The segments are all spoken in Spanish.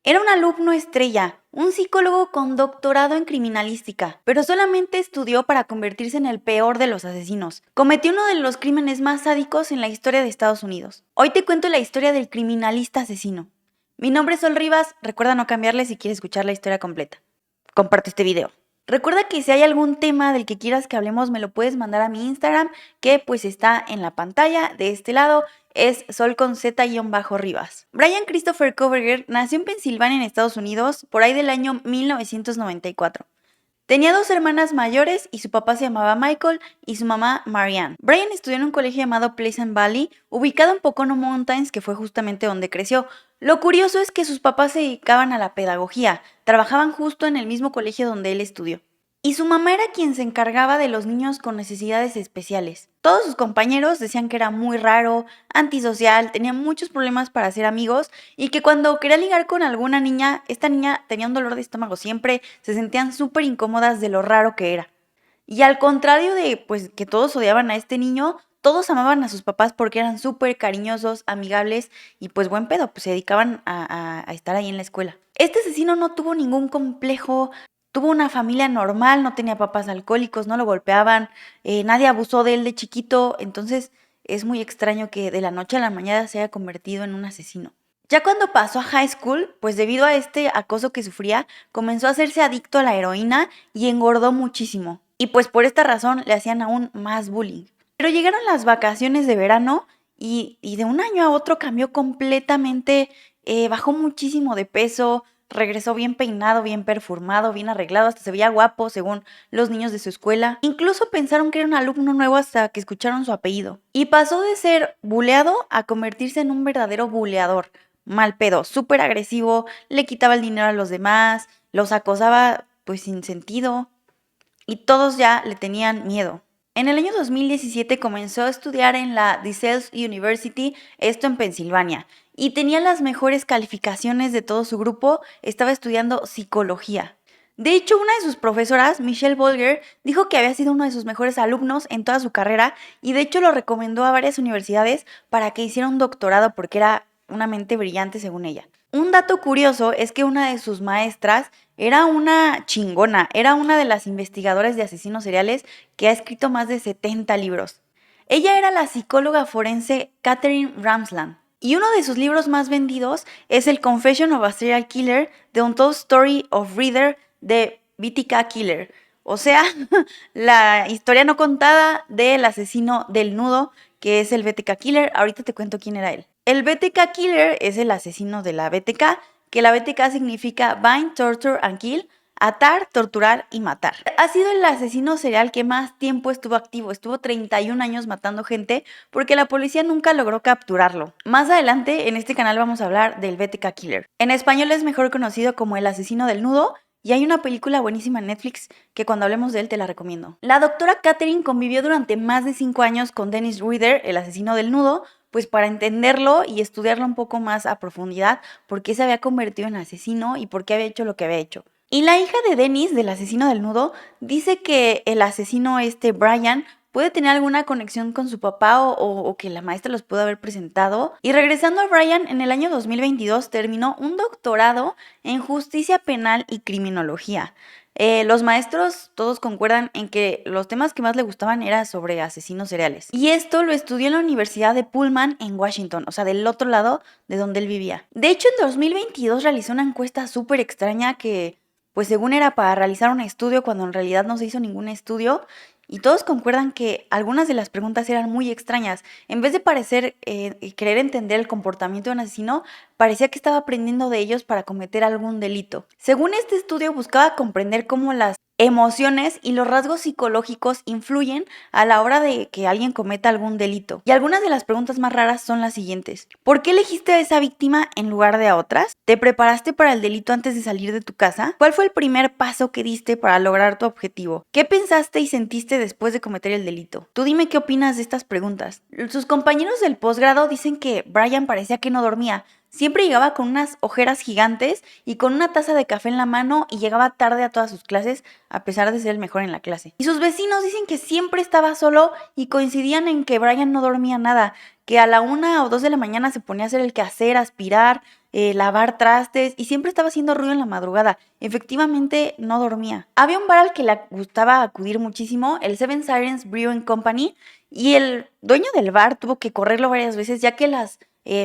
Era un alumno estrella, un psicólogo con doctorado en criminalística, pero solamente estudió para convertirse en el peor de los asesinos. Cometió uno de los crímenes más sádicos en la historia de Estados Unidos. Hoy te cuento la historia del criminalista asesino. Mi nombre es Sol Rivas, recuerda no cambiarle si quieres escuchar la historia completa. Comparte este video. Recuerda que si hay algún tema del que quieras que hablemos me lo puedes mandar a mi Instagram, que pues está en la pantalla de este lado, es sol con z-rivas. Brian Christopher Kohberger nació en Pensilvania en Estados Unidos por ahí del año 1994. Tenía dos hermanas mayores y su papá se llamaba Michael y su mamá Marianne. Brian estudió en un colegio llamado Pleasant Valley, ubicado en Pocono Mountains, que fue justamente donde creció. Lo curioso es que sus papás se dedicaban a la pedagogía, trabajaban justo en el mismo colegio donde él estudió. Y su mamá era quien se encargaba de los niños con necesidades especiales. Todos sus compañeros decían que era muy raro, antisocial, tenía muchos problemas para ser amigos y que cuando quería ligar con alguna niña, esta niña tenía un dolor de estómago siempre, se sentían súper incómodas de lo raro que era. Y al contrario de pues que todos odiaban a este niño, todos amaban a sus papás porque eran súper cariñosos, amigables y pues buen pedo, pues se dedicaban a estar ahí en la escuela. Este asesino no tuvo ningún complejo. Tuvo una familia normal, no tenía papás alcohólicos, no lo golpeaban, nadie abusó de él de chiquito, entonces es muy extraño que de la noche a la mañana se haya convertido en un asesino. Ya cuando pasó a high school, pues debido a este acoso que sufría, comenzó a hacerse adicto a la heroína y engordó muchísimo. Y pues por esta razón le hacían aún más bullying. Pero llegaron las vacaciones de verano y de un año a otro cambió completamente, bajó muchísimo de peso, regresó bien peinado, bien perfumado, bien arreglado, hasta se veía guapo según los niños de su escuela. Incluso pensaron que era un alumno nuevo hasta que escucharon su apellido. Y pasó de ser buleado a convertirse en un verdadero buleador. Mal pedo, súper agresivo, le quitaba el dinero a los demás, los acosaba pues sin sentido y todos ya le tenían miedo. En el año 2017 comenzó a estudiar en la DeSales University, esto en Pensilvania, y tenía las mejores calificaciones de todo su grupo, estaba estudiando psicología. De hecho, una de sus profesoras, Michelle Bolger, dijo que había sido uno de sus mejores alumnos en toda su carrera y de hecho lo recomendó a varias universidades para que hiciera un doctorado porque era una mente brillante según ella. Un dato curioso es que una de sus maestras era una chingona, era una de las investigadoras de asesinos seriales que ha escrito más de 70 libros. Ella era la psicóloga forense Catherine Ramsland. Y uno de sus libros más vendidos es el Confession of a Serial Killer, The Untold Story of Reader de BTK Killer. O sea, la historia no contada del asesino del nudo, que es el BTK Killer. Ahorita te cuento quién era él. El BTK Killer es el asesino de la BTK, que la BTK significa Bind, Torture and Kill, atar, torturar y matar. Ha sido el asesino serial que más tiempo estuvo activo, estuvo 31 años matando gente porque la policía nunca logró capturarlo. Más adelante en este canal vamos a hablar del BTK Killer. En español es mejor conocido como el asesino del nudo y hay una película buenísima en Netflix que cuando hablemos de él te la recomiendo. La doctora Catherine convivió durante más de 5 años con Dennis Rader, el asesino del nudo, pues para entenderlo y estudiarlo un poco más a profundidad, por qué se había convertido en asesino y por qué había hecho lo que había hecho. Y la hija de Dennis, del asesino del nudo, dice que el asesino Brian, puede tener alguna conexión con su papá o que la maestra los pudo haber presentado. Y regresando a Brian, en el año 2022 terminó un doctorado en justicia penal y criminología. Los maestros todos concuerdan en que los temas que más le gustaban eran sobre asesinos seriales. Y esto lo estudió en la Universidad de Pullman en Washington, o sea, del otro lado de donde él vivía. De hecho, en 2022 realizó una encuesta súper extraña que, pues según era para realizar un estudio, cuando en realidad no se hizo ningún estudio. Y todos concuerdan que algunas de las preguntas eran muy extrañas. En vez de parecer querer entender el comportamiento de un asesino, parecía que estaba aprendiendo de ellos para cometer algún delito. Según este estudio, buscaba comprender cómo las emociones y los rasgos psicológicos influyen a la hora de que alguien cometa algún delito. Y algunas de las preguntas más raras son las siguientes. ¿Por qué elegiste a esa víctima en lugar de a otras? ¿Te preparaste para el delito antes de salir de tu casa? ¿Cuál fue el primer paso que diste para lograr tu objetivo? ¿Qué pensaste y sentiste después de cometer el delito? Tú dime qué opinas de estas preguntas. Sus compañeros del posgrado dicen que Brian parecía que no dormía. Siempre llegaba con unas ojeras gigantes y con una taza de café en la mano y llegaba tarde a todas sus clases a pesar de ser el mejor en la clase. Y sus vecinos dicen que siempre estaba solo y coincidían en que Brian no dormía nada, que a la 1 o 2 de la mañana se ponía a hacer el quehacer, aspirar, lavar trastes y siempre estaba haciendo ruido en la madrugada. Efectivamente no dormía. Había un bar al que le gustaba acudir muchísimo, el Seven Sirens Brewing Company, y el dueño del bar tuvo que correrlo varias veces ya que las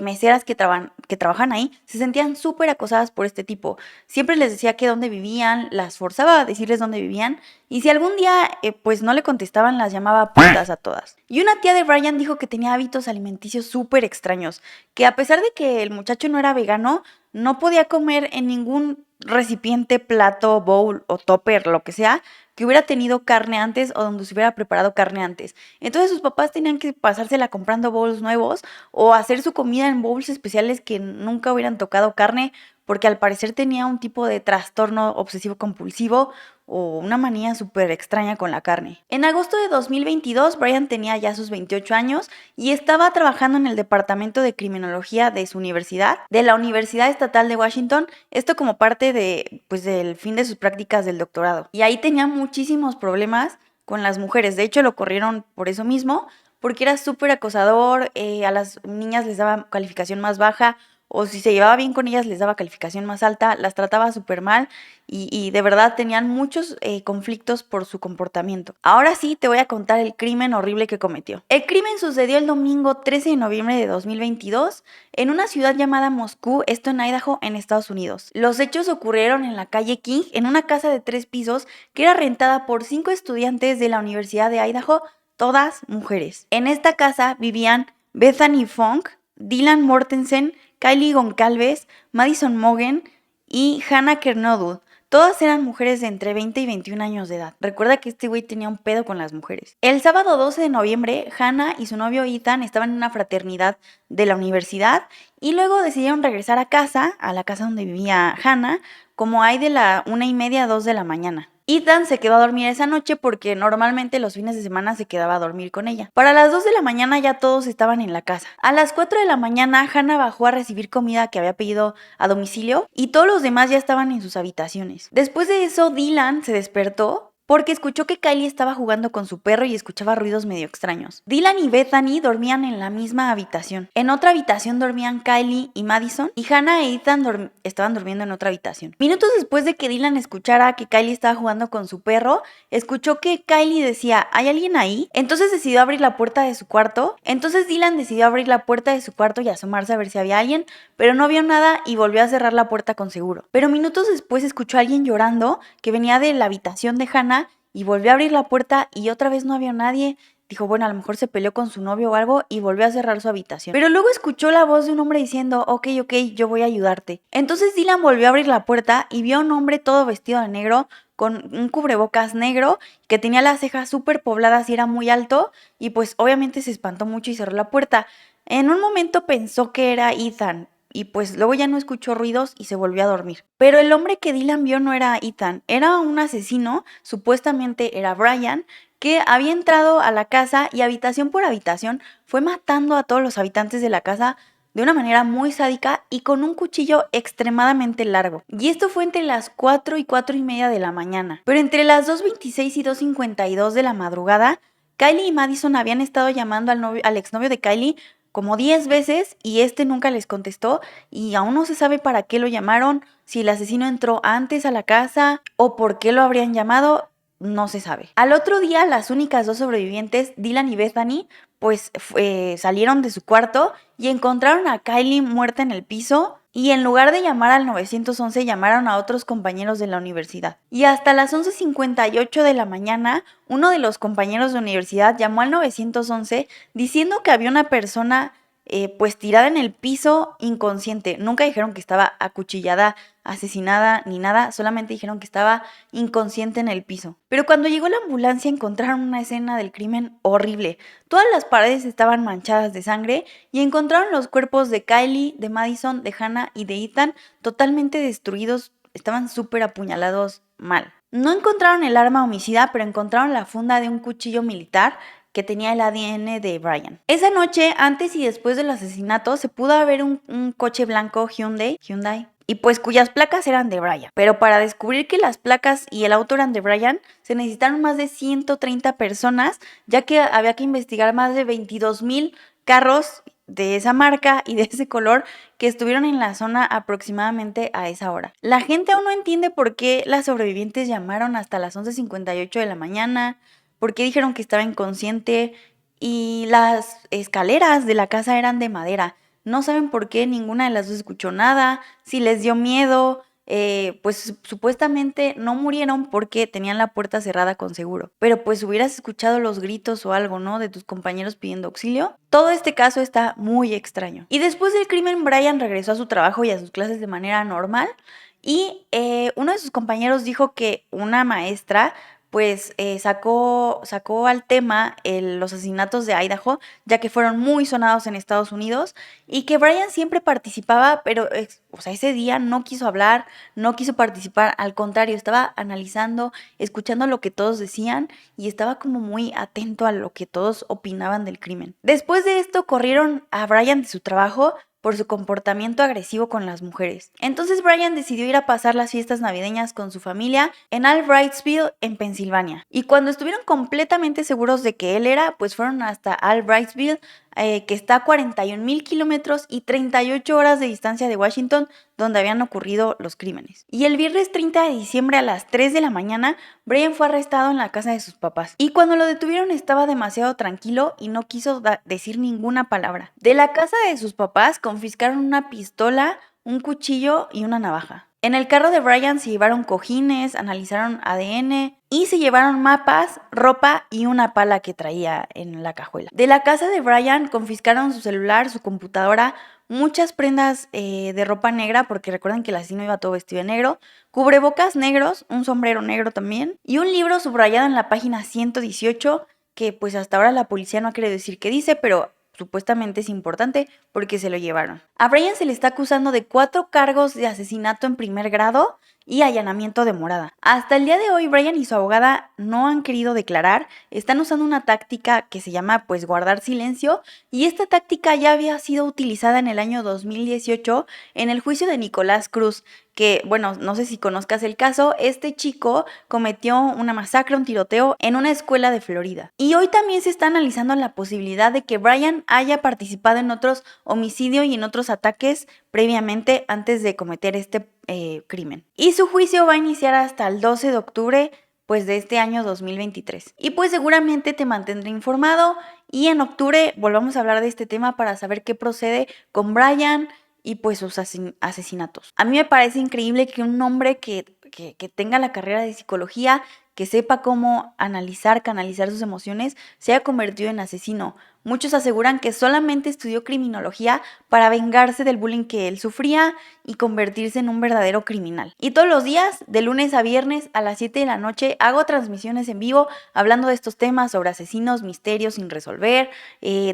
meseras que trabajan ahí se sentían súper acosadas por este tipo. Siempre les decía que dónde vivían, las forzaba a decirles dónde vivían y si algún día pues no le contestaban las llamaba putas a todas. Y una tía de Brian dijo que tenía hábitos alimenticios súper extraños, que a pesar de que el muchacho no era vegano, no podía comer en ningún recipiente, plato, bowl o topper, lo que sea, que hubiera tenido carne antes o donde se hubiera preparado carne antes. Entonces sus papás tenían que pasársela comprando bowls nuevos o hacer su comida en bowls especiales que nunca hubieran tocado carne porque al parecer tenía un tipo de trastorno obsesivo compulsivo o una manía súper extraña con la carne. En agosto de 2022, Brian tenía ya sus 28 años y estaba trabajando en el departamento de criminología de su universidad, de la Universidad Estatal de Washington, esto como parte del fin de sus prácticas del doctorado. Y ahí tenía muchísimos problemas con las mujeres, de hecho lo corrieron por eso mismo, porque era súper acosador, a las niñas les daba calificación más baja, o si se llevaba bien con ellas les daba calificación más alta, las trataba súper mal y de verdad tenían muchos conflictos por su comportamiento. Ahora sí te voy a contar el crimen horrible que cometió. El crimen sucedió el domingo 13 de noviembre de 2022 en una ciudad llamada Moscú, esto en Idaho, en Estados Unidos. Los hechos ocurrieron en la calle King, en una casa de 3 pisos que era rentada por 5 estudiantes de la Universidad de Idaho, todas mujeres. En esta casa vivían Bethany Funk, Dylan Mortensen, Kylie Goncalves, Madison Mogen y Hannah Kernodle. Todas eran mujeres de entre 20 y 21 años de edad. Recuerda que este güey tenía un pedo con las mujeres. El sábado 12 de noviembre, Hannah y su novio Ethan estaban en una fraternidad de la universidad y luego decidieron regresar a casa, a la casa donde vivía Hannah, como hay de la 1:30 a 2 de la mañana. Ethan se quedó a dormir esa noche porque normalmente los fines de semana se quedaba a dormir con ella. Para las 2 de la mañana ya todos estaban en la casa. A las 4 de la mañana Hannah bajó a recibir comida que había pedido a domicilio y todos los demás ya estaban en sus habitaciones. Después de eso, Dylan se despertó porque escuchó que Kylie estaba jugando con su perro y escuchaba ruidos medio extraños. Dylan y Bethany dormían en la misma habitación. En otra habitación dormían Kylie y Madison y Hannah e Ethan estaban durmiendo en otra habitación. Minutos después de que Dylan escuchara que Kylie estaba jugando con su perro, escuchó que Kylie decía, ¿hay alguien ahí? Entonces decidió abrir la puerta de su cuarto. Entonces Dylan decidió abrir la puerta de su cuarto y asomarse a ver si había alguien, pero no vio nada y volvió a cerrar la puerta con seguro. Pero minutos después escuchó a alguien llorando que venía de la habitación de Hannah y volvió a abrir la puerta y otra vez no había nadie. Dijo, bueno, a lo mejor se peleó con su novio o algo y volvió a cerrar su habitación. Pero luego escuchó la voz de un hombre diciendo, ok, yo voy a ayudarte. Entonces Dylan volvió a abrir la puerta y vio a un hombre todo vestido de negro con un cubrebocas negro que tenía las cejas súper pobladas y era muy alto y pues obviamente se espantó mucho y cerró la puerta. En un momento pensó que era Ethan y pues luego ya no escuchó ruidos y se volvió a dormir. Pero el hombre que Dylan vio no era Ethan, era un asesino, supuestamente era Brian, que había entrado a la casa y habitación por habitación fue matando a todos los habitantes de la casa de una manera muy sádica y con un cuchillo extremadamente largo. Y esto fue entre las 4 y 4:30 de la mañana. Pero entre las 2:26 y 2:52 de la madrugada, Kylie y Madison habían estado llamando al exnovio de Kylie como 10 veces y este nunca les contestó y aún no se sabe para qué lo llamaron, si el asesino entró antes a la casa o por qué lo habrían llamado, no se sabe. Al otro día, las únicas 2 sobrevivientes, Dylan y Bethany, pues salieron de su cuarto y encontraron a Kylie muerta en el piso y en lugar de llamar al 911 llamaron a otros compañeros de la universidad. Y hasta las 11:58 de la mañana, uno de los compañeros de universidad llamó al 911 diciendo que había una persona pues tirada en el piso inconsciente. Nunca dijeron que estaba acuchillada, asesinada ni nada, solamente dijeron que estaba inconsciente en el piso. Pero cuando llegó la ambulancia encontraron una escena del crimen horrible. Todas las paredes estaban manchadas de sangre y encontraron los cuerpos de Kylie, de Madison, de Hannah y de Ethan totalmente destruidos, estaban súper apuñalados mal. No encontraron el arma homicida, pero encontraron la funda de un cuchillo militar que tenía el ADN de Brian. Esa noche, antes y después del asesinato, se pudo ver un coche blanco Hyundai, y pues cuyas placas eran de Brian. Pero para descubrir que las placas y el auto eran de Brian, se necesitaron más de 130 personas, ya que había que investigar más de 22,000 carros de esa marca y de ese color que estuvieron en la zona aproximadamente a esa hora. La gente aún no entiende por qué las sobrevivientes llamaron hasta las 11:58 de la mañana, por qué dijeron que estaba inconsciente, y las escaleras de la casa eran de madera. No saben por qué ninguna de las dos escuchó nada, si les dio miedo. Pues supuestamente no murieron porque tenían la puerta cerrada con seguro. Pero pues hubieras escuchado los gritos o algo, ¿no? De tus compañeros pidiendo auxilio. Todo este caso está muy extraño. Y después del crimen, Brian regresó a su trabajo y a sus clases de manera normal. Y uno de sus compañeros dijo que una maestra pues sacó al tema los asesinatos de Idaho, ya que fueron muy sonados en Estados Unidos, y que Brian siempre participaba, pero o sea, ese día no quiso hablar, no quiso participar, al contrario, estaba analizando, escuchando lo que todos decían y estaba como muy atento a lo que todos opinaban del crimen. Después de esto, corrieron a Brian de su trabajo por su comportamiento agresivo con las mujeres. Entonces Brian decidió ir a pasar las fiestas navideñas con su familia en Albrightsville, en Pensilvania. Y cuando estuvieron completamente seguros de que él era, pues fueron hasta Albrightsville, que está a 41,000 kilómetros y 38 horas de distancia de Washington, donde habían ocurrido los crímenes. Y el viernes 30 de diciembre a las 3 de la mañana, Brian fue arrestado en la casa de sus papás. Y cuando lo detuvieron estaba demasiado tranquilo y no quiso decir ninguna palabra. De la casa de sus papás confiscaron una pistola, un cuchillo y una navaja. En el carro de Brian se llevaron cojines, analizaron ADN y se llevaron mapas, ropa y una pala que traía en la cajuela. De la casa de Brian confiscaron su celular, su computadora, muchas prendas de ropa negra, porque recuerden que el asesino iba todo vestido de negro, cubrebocas negros, un sombrero negro también, y un libro subrayado en la página 118, que pues hasta ahora la policía no quiere decir qué dice, pero supuestamente es importante porque se lo llevaron. A Brian se le está acusando de 4 cargos de asesinato en primer grado y allanamiento de morada. Hasta el día de hoy, Brian y su abogada no han querido declarar, están usando una táctica que se llama pues guardar silencio, y esta táctica ya había sido utilizada en el año 2018 en el juicio de Nicolás Cruz, que, bueno, no sé si conozcas el caso, este chico cometió una masacre, un tiroteo en una escuela de Florida. Y hoy también se está analizando la posibilidad de que Brian haya participado en otros homicidios y en otros ataques previamente antes de cometer este crimen. Y su juicio va a iniciar hasta el 12 de octubre pues de este año 2023. Y pues seguramente te mantendré informado y en octubre volvamos a hablar de este tema para saber qué procede con Brian y pues sus asesinatos. A mí me parece increíble que un hombre que tenga la carrera de psicología, que sepa cómo analizar, canalizar sus emociones, se haya convertido en asesino. Muchos aseguran que solamente estudió criminología para vengarse del bullying que él sufría y convertirse en un verdadero criminal. Y todos los días, de lunes a viernes a las 7 de la noche, hago transmisiones en vivo hablando de estos temas sobre asesinos, misterios sin resolver,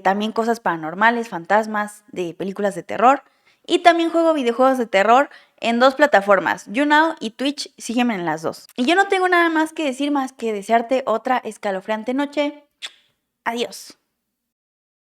también cosas paranormales, fantasmas, de películas de terror. Y también juego videojuegos de terror en 2 plataformas, YouNow y Twitch, sígueme en las 2. Y yo no tengo nada más que decir más que desearte otra escalofriante noche. Adiós.